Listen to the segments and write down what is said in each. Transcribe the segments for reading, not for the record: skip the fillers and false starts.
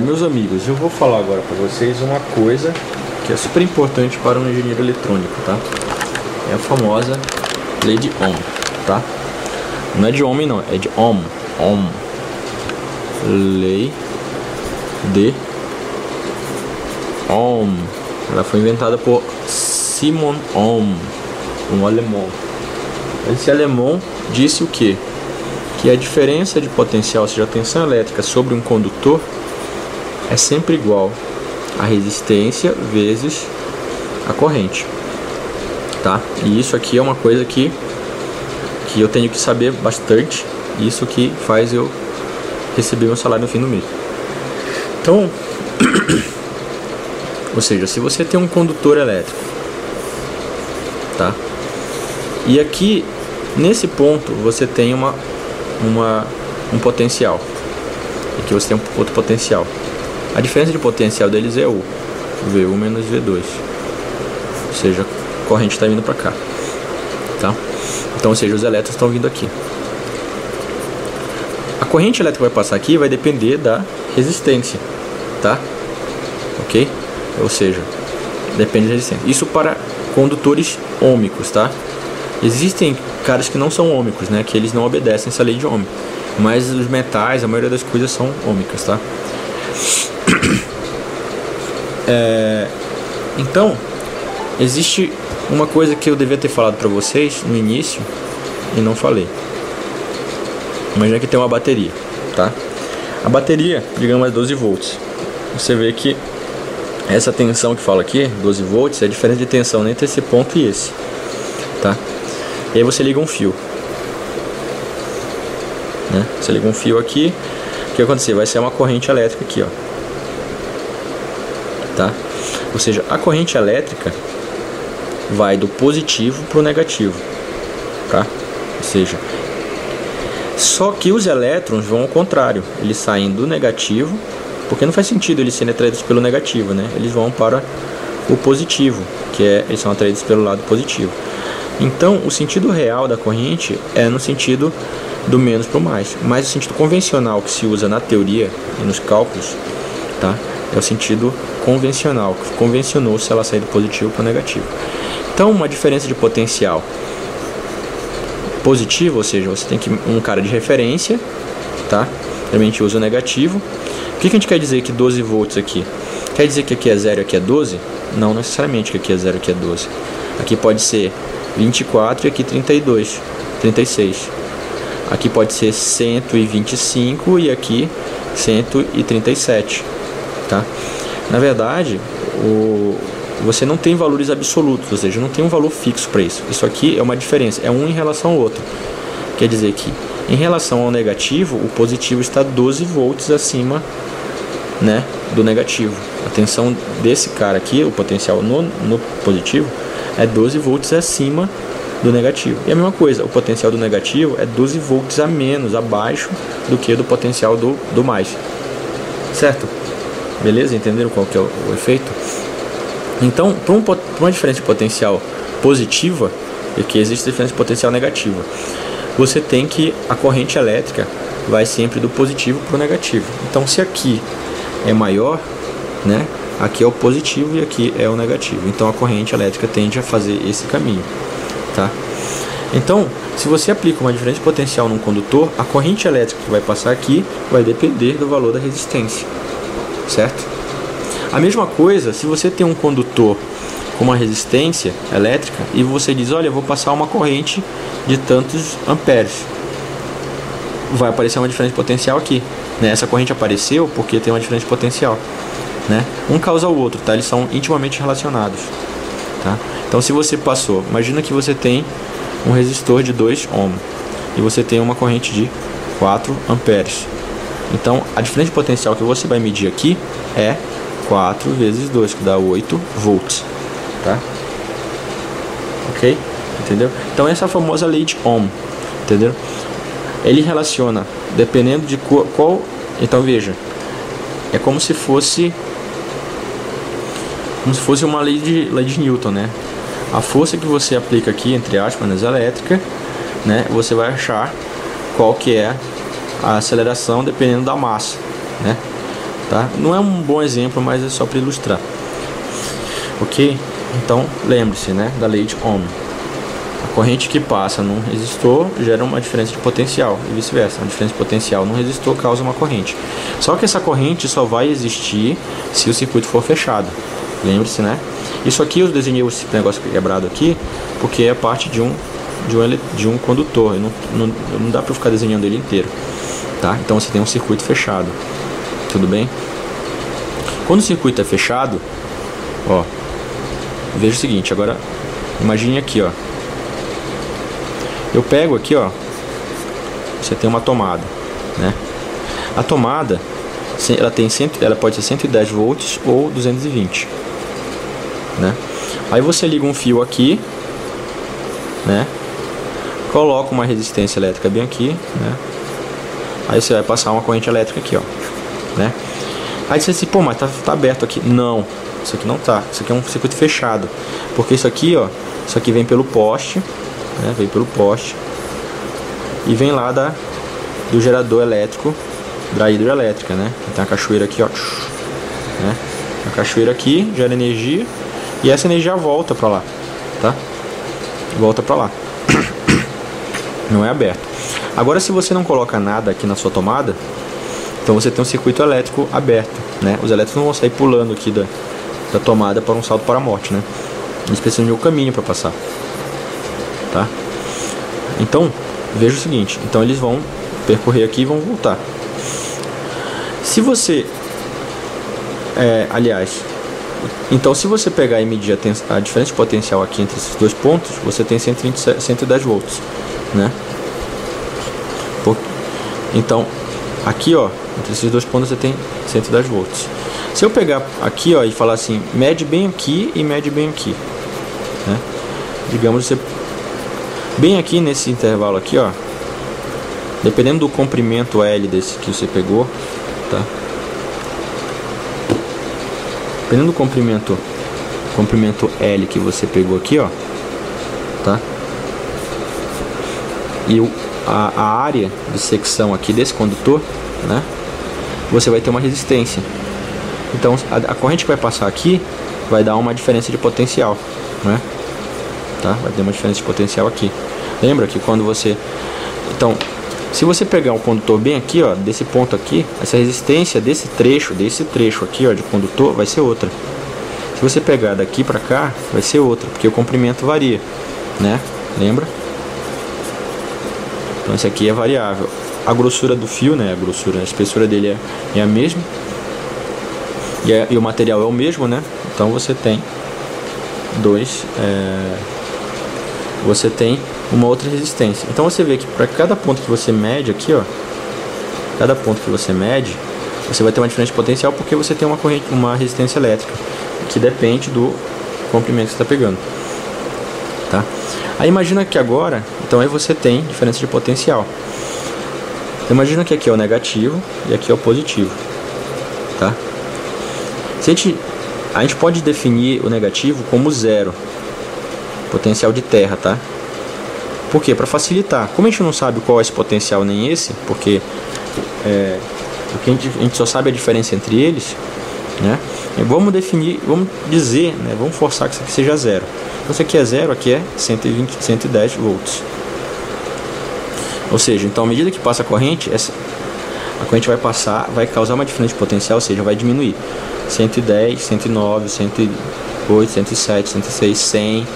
Meus amigos, eu vou falar agora para vocês uma coisa que é super importante para um engenheiro eletrônico, tá? É a famosa lei de Ohm, tá? Não é de Ohm não, é de Ohm. Ohm. Lei de Ohm. Ela foi inventada por Simon Ohm, um alemão. Esse alemão disse o quê? Que a diferença de potencial, ou seja, a tensão elétrica sobre um condutor é sempre igual a resistência vezes a corrente, tá? E isso aqui é uma coisa que eu tenho que saber bastante. Isso que faz eu receber meu salário no fim do mês. Então, ou seja, se você tem um condutor elétrico, tá? E aqui nesse ponto você tem um potencial. Aqui você tem um outro potencial. A diferença de potencial deles é o V1 menos V2. Ou seja, a corrente está vindo para cá, tá? Então, ou seja, os elétrons estão vindo aqui. A corrente elétrica vai passar aqui, vai depender da resistência, tá? Ok? Ou seja, depende da resistência. Isso para condutores ômicos, tá? Existem caras que não são ômicos, né? Que eles não obedecem essa lei de Ohm. Mas os metais, a maioria das coisas são ômicas, tá? Então, existe uma coisa que eu devia ter falado para vocês no início e não falei. Imagina que tem uma bateria, tá? A bateria, digamos, é 12 volts. Você vê que essa tensão que fala aqui, 12 volts, é a diferença de tensão entre esse ponto e esse, tá? E aí você liga um fio, né? Você liga um fio aqui, o que vai acontecer? Vai ser uma corrente elétrica aqui, ó, tá? Ou seja, a corrente elétrica vai do positivo para o negativo, tá? Ou seja, só que os elétrons vão ao contrário, eles saem do negativo, porque não faz sentido eles serem atraídos pelo negativo, né? Eles vão para o positivo, eles são atraídos pelo lado positivo. Então, o sentido real da corrente é no sentido do menos para o mais, mas o sentido convencional que se usa na teoria e nos cálculos, tá? É o sentido convencional, que convencionou-se ela sair do positivo para o negativo. Então, uma diferença de potencial positivo, ou seja, você tem um cara de referência, tá? Realmente usa o negativo. O que a gente quer dizer que 12 volts aqui? Quer dizer que aqui é 0 e aqui é 12? Não necessariamente que aqui é 0 e aqui é 12. Aqui pode ser 24 e aqui 32, 36. Aqui pode ser 125 e aqui 137, tá? Na verdade, você não tem valores absolutos, ou seja, não tem um valor fixo para isso. Isso aqui é uma diferença, é um em relação ao outro. Quer dizer que em relação ao negativo, o positivo está 12 volts acima, né, do negativo. A tensão desse cara aqui, o potencial no positivo, é 12 volts acima do negativo. E a mesma coisa, o potencial do negativo é 12 volts a menos, abaixo do que do potencial do mais. Certo? Beleza? Entenderam qual que é o efeito? Então, para uma diferença de potencial positiva, e que existe diferença de potencial negativa, você tem que a corrente elétrica vai sempre do positivo para o negativo. Então, se aqui é maior, né, aqui é o positivo e aqui é o negativo. Então, a corrente elétrica tende a fazer esse caminho, tá? Então, se você aplica uma diferença de potencial num condutor, a corrente elétrica que vai passar aqui vai depender do valor da resistência, certo? A mesma coisa, se você tem um condutor com uma resistência elétrica e você diz, olha, eu vou passar uma corrente de tantos amperes, vai aparecer uma diferença de potencial aqui, né? Essa corrente apareceu porque tem uma diferença de potencial, né? Um causa o outro, tá? Eles são intimamente relacionados, tá? Então, se você passou, imagina que você tem um resistor de 2 ohm e você tem uma corrente de 4 amperes. Então, a diferença de potencial que você vai medir aqui é 4 vezes 2, que dá 8 volts, tá? Ok? Entendeu? Então, essa é a famosa lei de Ohm, entendeu? Ele relaciona, dependendo de qual... Então, veja, é como se fosse uma lei de Newton, né? A força que você aplica aqui, entre aspas, na elétrica, né? Você vai achar qual que é a aceleração dependendo da massa, né? tá? Não é um bom exemplo, mas é só para ilustrar. Ok? Então, lembre-se, né, da lei de Ohm. A corrente que passa num resistor gera uma diferença de potencial e vice-versa. Uma diferença de potencial num resistor causa uma corrente. Só que essa corrente só vai existir se o circuito for fechado. Lembre-se, né? Isso aqui eu desenhei esse negócio quebrado aqui porque é parte de um condutor. Não dá para ficar desenhando ele inteiro, tá? Então você tem um circuito fechado. Tudo bem? Quando o circuito é fechado, ó, veja o seguinte. Agora imagine aqui, ó. Eu pego aqui, ó. Você tem uma tomada, né? A tomada, ela pode ser 110 volts ou 220, né? Aí você liga um fio aqui, né? Coloca uma resistência elétrica bem aqui, né? Aí você vai passar uma corrente elétrica aqui, ó, né? Aí você diz, pô, mas tá aberto aqui. Não, isso aqui não tá. Isso aqui é um circuito fechado, porque isso aqui, ó, isso aqui vem pelo poste, né? Vem pelo poste e vem lá do gerador elétrico da hidroelétrica, né? Tem a cachoeira aqui, ó, né? A cachoeira aqui gera energia e essa energia volta para lá, tá? Volta para lá. Não é aberto. Agora, se você não coloca nada aqui na sua tomada, então você tem um circuito elétrico aberto, né? Os elétrons não vão sair pulando aqui da tomada para um salto para a morte, né? Eles precisam de um caminho para passar, tá? Então, veja o seguinte. Então eles vão percorrer aqui e vão voltar. Se você... então se você pegar e medir a diferença de potencial aqui entre esses dois pontos, você tem 110 volts, né? Então, aqui, ó, entre esses dois pontos você tem 110 volts. Se eu pegar aqui, ó, e falar assim, mede bem aqui e mede bem aqui, né? Digamos, você bem aqui nesse intervalo aqui, ó, dependendo do comprimento L desse que você pegou, tá? Dependendo do comprimento L que você pegou aqui, ó, tá? E a área de secção aqui desse condutor, né? Você vai ter uma resistência. Então a corrente que vai passar aqui vai dar uma diferença de potencial, né? Tá? Vai ter uma diferença de potencial aqui. Lembra que quando você... Então, se você pegar um condutor bem aqui, ó, desse ponto aqui, essa resistência desse trecho aqui, ó, de condutor, vai ser outra. Se você pegar daqui pra cá, vai ser outra, porque o comprimento varia, né? Lembra? Então esse aqui é variável. A grossura do fio, né? A espessura dele é a mesma. E o material é o mesmo, né? Então você tem você tem uma outra resistência. Então você vê que para cada ponto que você mede aqui, ó, cada ponto que você mede, você vai ter uma diferença de potencial porque você tem uma resistência elétrica que depende do comprimento que você está pegando, tá? Aí imagina que agora, então aí você tem diferença de potencial. Então imagina que aqui é o negativo e aqui é o positivo, tá? A gente pode definir o negativo como zero, potencial de terra, tá? Por quê? Para facilitar. Como a gente não sabe qual é esse potencial nem esse, porque a gente só sabe a diferença entre eles, né? Vamos definir, vamos dizer, né? Vamos forçar que isso aqui seja zero. Então isso aqui é zero, aqui é 110 volts. Ou seja, então à medida que passa a corrente, a corrente vai causar uma diferença de potencial, ou seja, vai diminuir. 110, 109, 108, 107, 106, 100,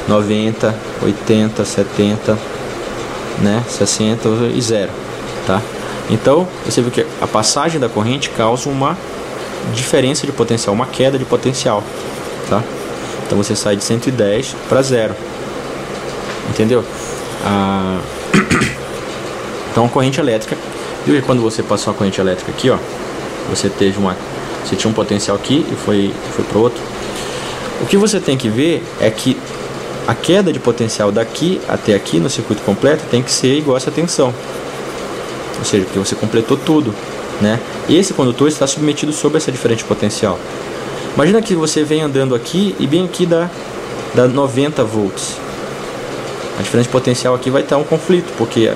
90, 80, 70, né, 60 e 0, tá? Então, você vê que a passagem da corrente causa uma diferença de potencial, uma queda de potencial, tá? Então você sai de 110 para 0, entendeu? Então a corrente elétrica, viu que quando você passou a corrente elétrica aqui, ó, você tinha um potencial aqui e foi para outro. O que você tem que ver é que a queda de potencial daqui até aqui no circuito completo tem que ser igual a essa tensão. Ou seja, porque você completou tudo, né? Esse condutor está submetido sob essa diferença de potencial. Imagina que você vem andando aqui e bem aqui dá 90 volts. A diferença de potencial aqui vai estar um conflito, porque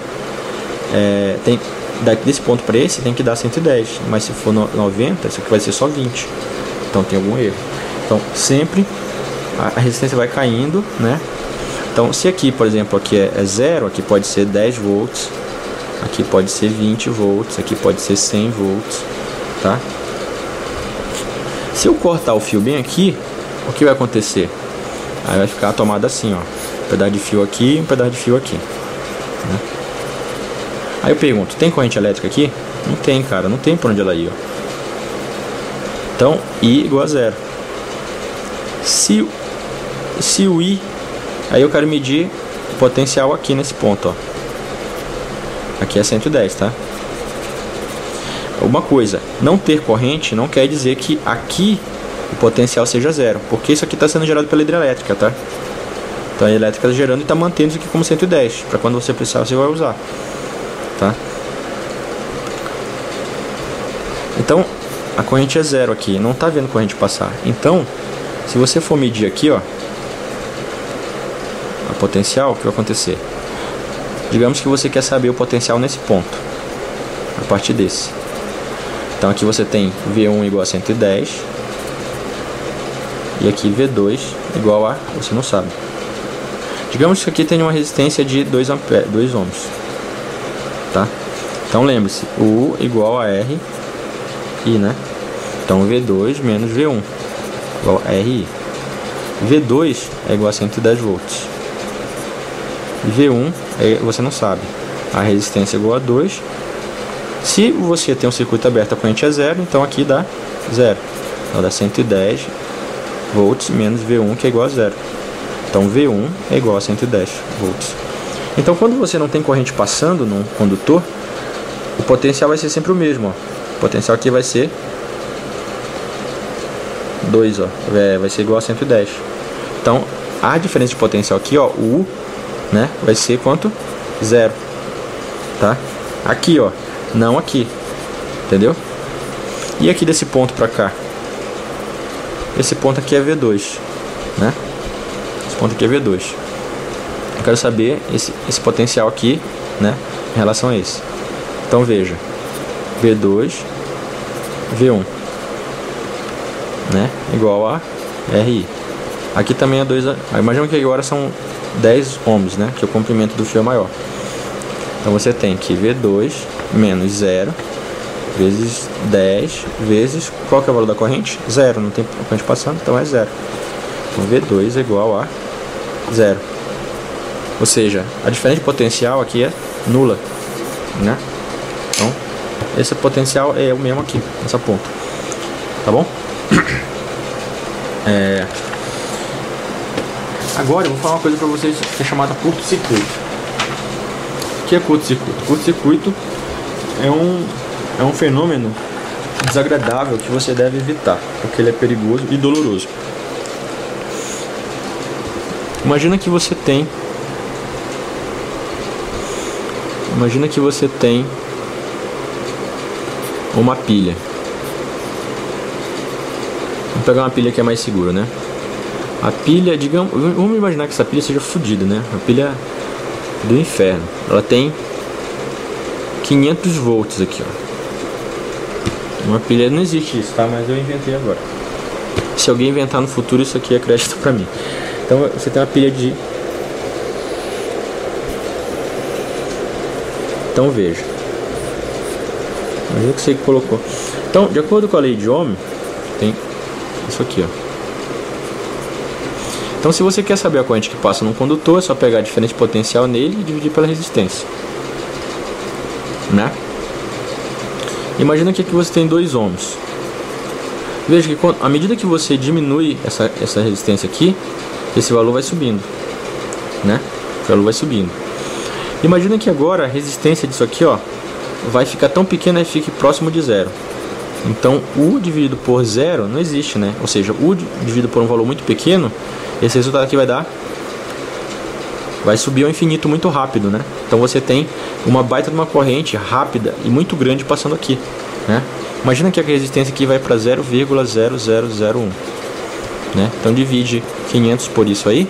desse ponto para esse tem que dar 110, mas se for 90, isso aqui vai ser só 20. Então tem algum erro. Então sempre a resistência vai caindo, né? Então se aqui, por exemplo, aqui é 0, aqui pode ser 10 volts, aqui pode ser 20 volts, aqui pode ser 100 volts, tá? Se eu cortar o fio bem aqui, o que vai acontecer? Aí vai ficar a tomada assim, ó, um pedaço de fio aqui e um pedaço de fio aqui, né? Aí eu pergunto, tem corrente elétrica aqui? Não tem, cara, não tem por onde ela ir, ó. Então I igual a 0. Se o I, aí eu quero medir o potencial aqui nesse ponto, ó. Aqui é 110, tá? Uma coisa, não ter corrente não quer dizer que aqui o potencial seja 0, porque isso aqui está sendo gerado pela hidrelétrica, tá? Então a elétrica está gerando e está mantendo isso aqui como 110, para quando você precisar você vai usar, tá? Então a corrente é 0 aqui, não está vendo corrente passar. Então, se você for medir aqui, ó, a potencial, o que vai acontecer? Digamos que você quer saber o potencial nesse ponto, a partir desse. Então aqui você tem V1 igual a 110 e aqui V2 igual a, você não sabe. Digamos que aqui tem uma resistência de 2 ohms, tá? Então lembre-se, U igual a R I, né? Então V2 menos V1 igual a RI. V2 é igual a 110 volts. V1 você não sabe. A resistência é igual a 2. Se você tem um circuito aberto, a corrente é 0, então aqui dá 0. Então dá 110 volts menos V1, que é igual a 0. Então V1 é igual a 110 volts. Então quando você não tem corrente passando num condutor, o potencial vai ser sempre o mesmo, ó. O potencial aqui vai ser 2, ó. Vai ser igual a 110. Então a diferença de potencial aqui, ó, o U, né, vai ser quanto? 0, tá? Aqui, ó, não aqui, entendeu? E aqui desse ponto pra cá, esse ponto aqui é V2, né? Esse ponto aqui é V2. Eu quero saber esse potencial aqui, né, em relação a esse. Então veja, V2 V1, né, igual a RI. Aqui também é 2. Imagina que agora são 10 ohms, né, que o comprimento do fio é maior. Então você tem que V2 menos 0 vezes 10 vezes, qual que é o valor da corrente? 0, não tem corrente passando, então é 0. Então V2 é igual a 0. Ou seja, a diferença de potencial aqui é nula, né? Então esse potencial é o mesmo aqui, nessa ponta, tá bom? Agora eu vou falar uma coisa para vocês que é chamada curto-circuito. O que é curto-circuito? Curto-circuito é um fenômeno desagradável que você deve evitar, porque ele é perigoso e doloroso. Imagina que você tem uma pilha. Vamos pegar uma pilha que é mais segura, né? A pilha, digamos, vamos imaginar que essa pilha seja fodida, né? A pilha do inferno. Ela tem 500 volts aqui, ó. Uma pilha, não existe isso, tá? Mas eu inventei agora. Se alguém inventar no futuro, isso aqui é crédito pra mim. Então você tem uma pilha de... Então veja. Imagina que você colocou. Então, de acordo com a lei de Ohm, tem isso aqui, ó. Então se você quer saber a corrente que passa num condutor, é só pegar a diferença de potencial nele e dividir pela resistência, né? Imagina que aqui você tem 2 ohms. Veja que à medida que você diminui essa resistência aqui, esse valor vai subindo, né? O valor vai subindo. Imagina que agora a resistência disso aqui, ó, vai ficar tão pequena que fique próximo de 0. Então U dividido por 0 não existe, né? Ou seja, U dividido por um valor muito pequeno, esse resultado aqui vai subir ao infinito muito rápido, né? Então você tem uma baita de uma corrente rápida e muito grande passando aqui, né? Imagina que a resistência aqui vai para 0,0001, né? Então divide 500 por isso aí,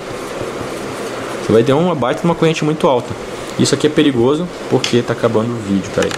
você vai ter uma baita de uma corrente muito alta. Isso aqui é perigoso porque está acabando o vídeo, peraí.